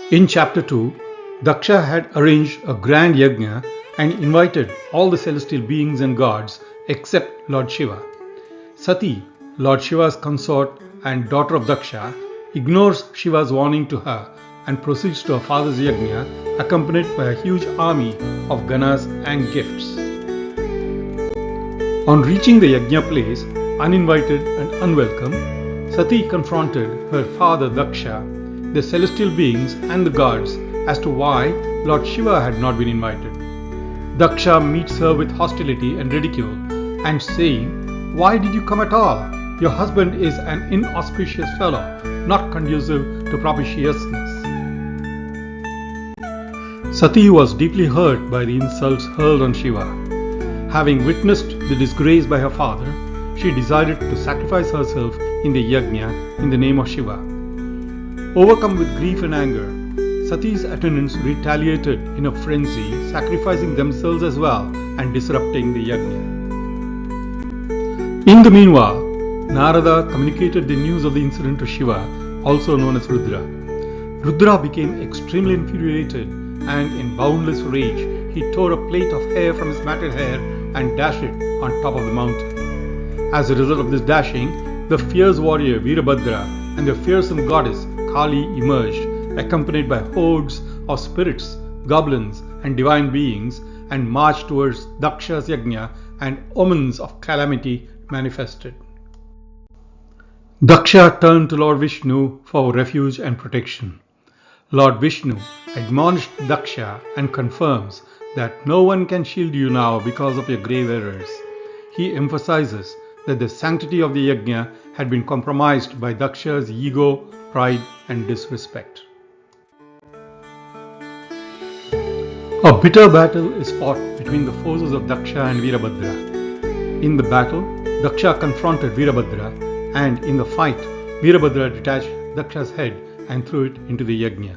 In Chapter 2, Daksha had arranged a grand Yagna and invited all the celestial beings and gods except Lord Shiva. Sati, Lord Shiva's consort and daughter of Daksha, ignores Shiva's warning to her and proceeds to her father's Yagna accompanied by a huge army of Ganas and gifts. On reaching the Yagna place, uninvited and unwelcome, Sati confronted her father Daksha, the celestial beings and the gods as to why Lord Shiva had not been invited. Daksha meets her with hostility and ridicule and saying, "Why did you come at all? Your husband is an inauspicious fellow, not conducive to propitiousness." Sati was deeply hurt by the insults hurled on Shiva. Having witnessed the disgrace by her father, she decided to sacrifice herself in the Yagna in the name of Shiva. Overcome with grief and anger, Sati's attendants retaliated in a frenzy, sacrificing themselves as well and disrupting the Yagna. In the meanwhile, Narada communicated the news of the incident to Shiva, also known as Rudra. Rudra became extremely infuriated and in boundless rage, he tore a plate of hair from his matted hair and dashed it on top of the mountain. As a result of this dashing, the fierce warrior Virabhadra and the fearsome goddess Kali emerged, accompanied by hordes of spirits, goblins, and divine beings, and marched towards Daksha's Yagna, and omens of calamity manifested. Daksha turned to Lord Vishnu for refuge and protection. Lord Vishnu admonished Daksha and confirms that no one can shield you now because of your grave errors. He emphasizes that the sanctity of the Yagna had been compromised by Daksha's ego, pride, and disrespect. A bitter battle is fought between the forces of Daksha and Virabhadra. In the battle, Daksha confronted Virabhadra, and in the fight, Virabhadra detached Daksha's head and threw it into the Yagna.